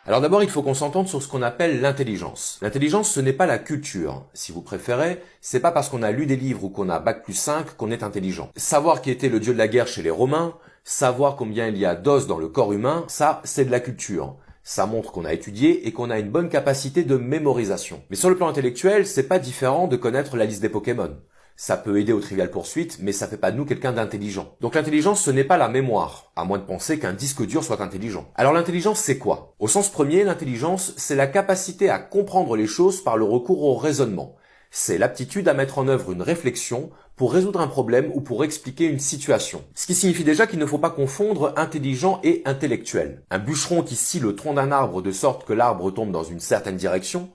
Alors d'abord, il faut qu'on s'entende sur ce qu'on appelle l'intelligence. L'intelligence, ce n'est pas la culture. Si vous préférez, c'est pas parce qu'on a lu des livres ou qu'on a bac+5 qu'on est intelligent. Savoir qui était le dieu de la guerre chez les Romains, savoir combien il y a d'os dans le corps humain, ça, c'est de la culture. Ça montre qu'on a étudié et qu'on a une bonne capacité de mémorisation. Mais sur le plan intellectuel, c'est pas différent de connaître la liste des Pokémon. Ça peut aider au Trivial Pursuit, mais ça fait pas de nous quelqu'un d'intelligent. Donc l'intelligence, ce n'est pas la mémoire, à moins de penser qu'un disque dur soit intelligent. Alors l'intelligence, c'est quoi? Au sens premier, l'intelligence, c'est la capacité à comprendre les choses par le recours au raisonnement. C'est l'aptitude à mettre en œuvre une réflexion pour résoudre un problème ou pour expliquer une situation. Ce qui signifie déjà qu'il ne faut pas confondre intelligent et intellectuel. Un bûcheron qui scie le tronc d'un arbre de sorte que l'arbre tombe dans une certaine direction,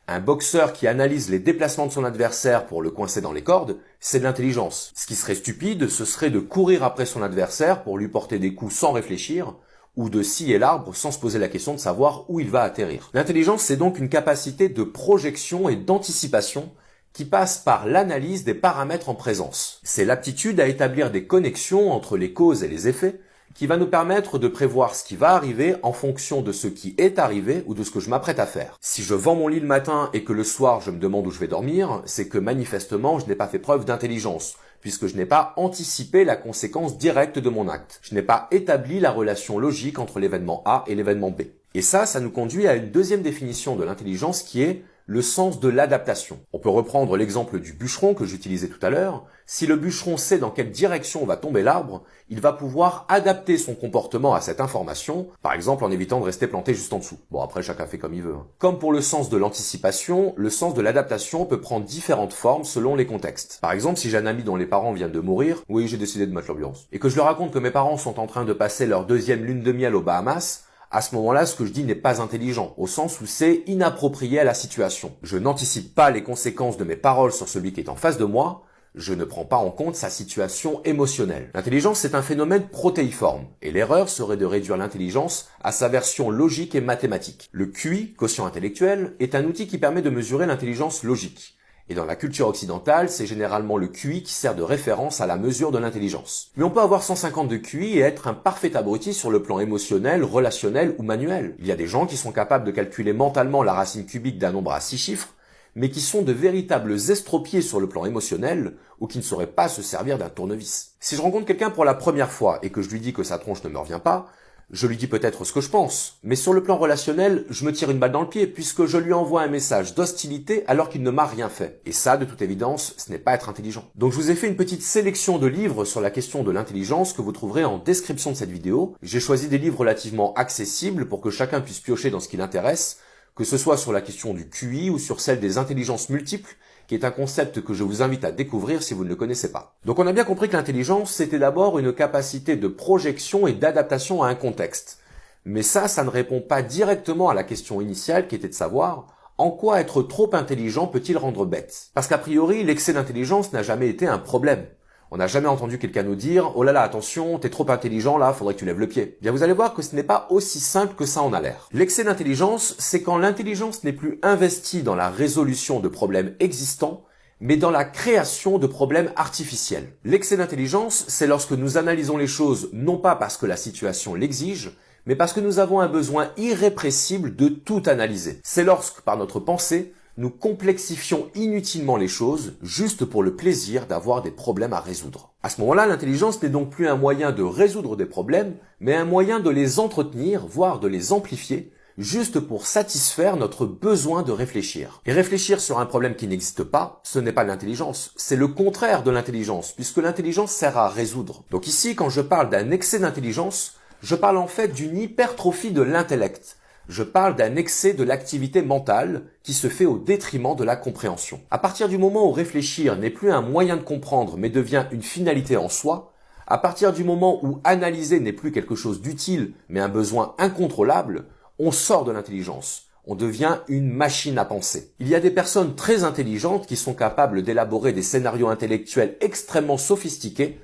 un boxeur qui analyse les déplacements de son adversaire pour le coincer dans les cordes, c'est de l'intelligence. Ce qui serait stupide, ce serait de courir après son adversaire pour lui porter des coups sans réfléchir, ou de scier l'arbre sans se poser la question de savoir où il va atterrir. L'intelligence, c'est donc une capacité de projection et d'anticipation qui passe par l'analyse des paramètres en présence. C'est l'aptitude à établir des connexions entre les causes et les effets, qui va nous permettre de prévoir ce qui va arriver en fonction de ce qui est arrivé ou de ce que je m'apprête à faire. Si je vends mon lit le matin et que le soir je me demande où je vais dormir, c'est que manifestement je n'ai pas fait preuve d'intelligence, puisque je n'ai pas anticipé la conséquence directe de mon acte. Je n'ai pas établi la relation logique entre l'événement A et l'événement B. Et ça nous conduit à une deuxième définition de l'intelligence qui est le sens de l'adaptation. On peut reprendre l'exemple du bûcheron que j'utilisais tout à l'heure. Si le bûcheron sait dans quelle direction va tomber l'arbre, il va pouvoir adapter son comportement à cette information, par exemple en évitant de rester planté juste en dessous. Bon, après, chacun fait comme il veut. Comme pour le sens de l'anticipation, le sens de l'adaptation peut prendre différentes formes selon les contextes. Par exemple, si j'ai un ami dont les parents viennent de mourir, oui, j'ai décidé de mettre l'ambiance, et que je leur raconte que mes parents sont en train de passer leur deuxième lune de miel aux Bahamas, à ce moment-là, ce que je dis n'est pas intelligent, au sens où c'est inapproprié à la situation. Je n'anticipe pas les conséquences de mes paroles sur celui qui est en face de moi, je ne prends pas en compte sa situation émotionnelle. L'intelligence, c'est un phénomène protéiforme, et l'erreur serait de réduire l'intelligence à sa version logique et mathématique. Le QI, quotient intellectuel, est un outil qui permet de mesurer l'intelligence logique. Et dans la culture occidentale, c'est généralement le QI qui sert de référence à la mesure de l'intelligence. Mais on peut avoir 150 de QI et être un parfait abruti sur le plan émotionnel, relationnel ou manuel. Il y a des gens qui sont capables de calculer mentalement la racine cubique d'un nombre à 6 chiffres, mais qui sont de véritables estropiés sur le plan émotionnel ou qui ne sauraient pas se servir d'un tournevis. Si je rencontre quelqu'un pour la première fois et que je lui dis que sa tronche ne me revient pas, je lui dis peut-être ce que je pense, mais sur le plan relationnel, je me tire une balle dans le pied puisque je lui envoie un message d'hostilité alors qu'il ne m'a rien fait. Et ça, de toute évidence, ce n'est pas être intelligent. Donc je vous ai fait une petite sélection de livres sur la question de l'intelligence que vous trouverez en description de cette vidéo. J'ai choisi des livres relativement accessibles pour que chacun puisse piocher dans ce qui l'intéresse, que ce soit sur la question du QI ou sur celle des intelligences multiples, qui est un concept que je vous invite à découvrir si vous ne le connaissez pas. Donc on a bien compris que l'intelligence, c'était d'abord une capacité de projection et d'adaptation à un contexte. Mais ça ne répond pas directement à la question initiale qui était de savoir en quoi être trop intelligent peut-il rendre bête. Parce qu'a priori, l'excès d'intelligence n'a jamais été un problème. On n'a jamais entendu quelqu'un nous dire « Oh là là, attention, t'es trop intelligent là, faudrait que tu lèves le pied ». Bien, vous allez voir que ce n'est pas aussi simple que ça en a l'air. L'excès d'intelligence, c'est quand l'intelligence n'est plus investie dans la résolution de problèmes existants, mais dans la création de problèmes artificiels. L'excès d'intelligence, c'est lorsque nous analysons les choses non pas parce que la situation l'exige, mais parce que nous avons un besoin irrépressible de tout analyser. C'est lorsque, par notre pensée, nous complexifions inutilement les choses juste pour le plaisir d'avoir des problèmes à résoudre. À ce moment-là, l'intelligence n'est donc plus un moyen de résoudre des problèmes, mais un moyen de les entretenir, voire de les amplifier, juste pour satisfaire notre besoin de réfléchir. Et réfléchir sur un problème qui n'existe pas, ce n'est pas l'intelligence, c'est le contraire de l'intelligence, puisque l'intelligence sert à résoudre. Donc ici, quand je parle d'un excès d'intelligence, je parle en fait d'une hypertrophie de l'intellect. Je parle d'un excès de l'activité mentale qui se fait au détriment de la compréhension. À partir du moment où réfléchir n'est plus un moyen de comprendre mais devient une finalité en soi, à partir du moment où analyser n'est plus quelque chose d'utile mais un besoin incontrôlable, on sort de l'intelligence. On devient une machine à penser. Il y a des personnes très intelligentes qui sont capables d'élaborer des scénarios intellectuels extrêmement sophistiqués.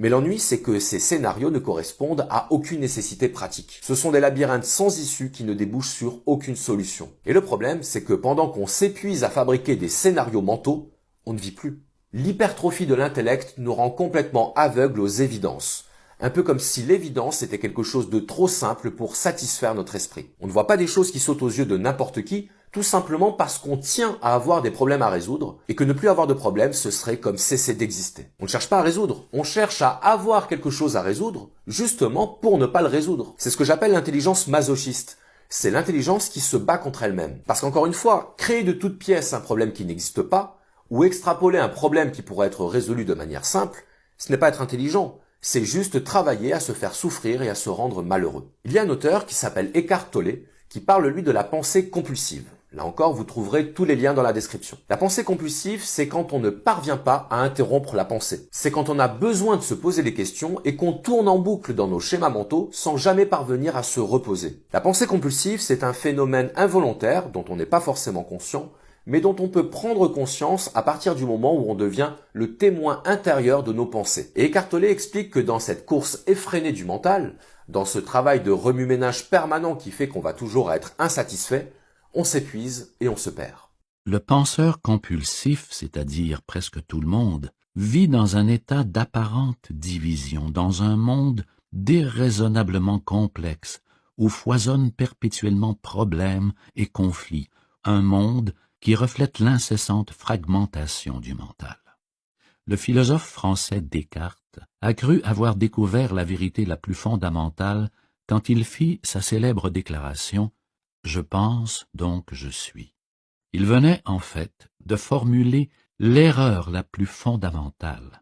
Mais l'ennui, c'est que ces scénarios ne correspondent à aucune nécessité pratique. Ce sont des labyrinthes sans issue qui ne débouchent sur aucune solution. Et le problème, c'est que pendant qu'on s'épuise à fabriquer des scénarios mentaux, on ne vit plus. L'hypertrophie de l'intellect nous rend complètement aveugles aux évidences. Un peu comme si l'évidence était quelque chose de trop simple pour satisfaire notre esprit. On ne voit pas des choses qui sautent aux yeux de n'importe qui, tout simplement parce qu'on tient à avoir des problèmes à résoudre, et que ne plus avoir de problèmes, ce serait comme cesser d'exister. On ne cherche pas à résoudre, on cherche à avoir quelque chose à résoudre, justement pour ne pas le résoudre. C'est ce que j'appelle l'intelligence masochiste. C'est l'intelligence qui se bat contre elle-même. Parce qu'encore une fois, créer de toutes pièces un problème qui n'existe pas, ou extrapoler un problème qui pourrait être résolu de manière simple, ce n'est pas être intelligent, c'est juste travailler à se faire souffrir et à se rendre malheureux. Il y a un auteur qui s'appelle Eckhart Tolle, qui parle lui de la pensée compulsive. Là encore, vous trouverez tous les liens dans la description. La pensée compulsive, c'est quand on ne parvient pas à interrompre la pensée. C'est quand on a besoin de se poser des questions et qu'on tourne en boucle dans nos schémas mentaux sans jamais parvenir à se reposer. La pensée compulsive, c'est un phénomène involontaire dont on n'est pas forcément conscient, mais dont on peut prendre conscience à partir du moment où on devient le témoin intérieur de nos pensées. Et Eckhart Tolle explique que dans cette course effrénée du mental, dans ce travail de remue-ménage permanent qui fait qu'on va toujours être insatisfait, on s'épuise et on se perd. Le penseur compulsif, c'est-à-dire presque tout le monde, vit dans un état d'apparente division, dans un monde déraisonnablement complexe, où foisonnent perpétuellement problèmes et conflits, un monde qui reflète l'incessante fragmentation du mental. Le philosophe français Descartes a cru avoir découvert la vérité la plus fondamentale quand il fit sa célèbre déclaration « Je pense, donc je suis ». Il venait, en fait, de formuler l'erreur la plus fondamentale,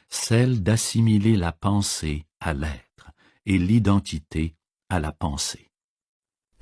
celle d'assimiler la pensée à l'être et l'identité à la pensée.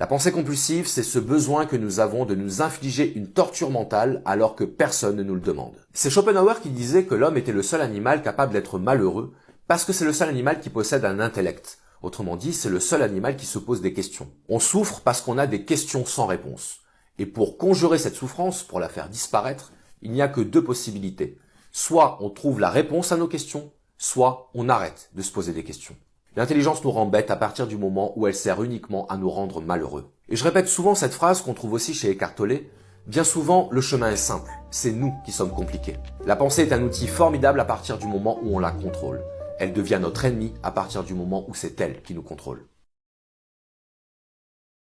La pensée compulsive, c'est ce besoin que nous avons de nous infliger une torture mentale alors que personne ne nous le demande. C'est Schopenhauer qui disait que l'homme était le seul animal capable d'être malheureux parce que c'est le seul animal qui possède un intellect. Autrement dit, c'est le seul animal qui se pose des questions. On souffre parce qu'on a des questions sans réponse. Et pour conjurer cette souffrance, pour la faire disparaître, il n'y a que deux possibilités. Soit on trouve la réponse à nos questions, soit on arrête de se poser des questions. L'intelligence nous rend bêtes à partir du moment où elle sert uniquement à nous rendre malheureux. Et je répète souvent cette phrase qu'on trouve aussi chez Eckhart Tolle, bien souvent le chemin est simple, c'est nous qui sommes compliqués. La pensée est un outil formidable à partir du moment où on la contrôle. Elle devient notre ennemi à partir du moment où c'est elle qui nous contrôle.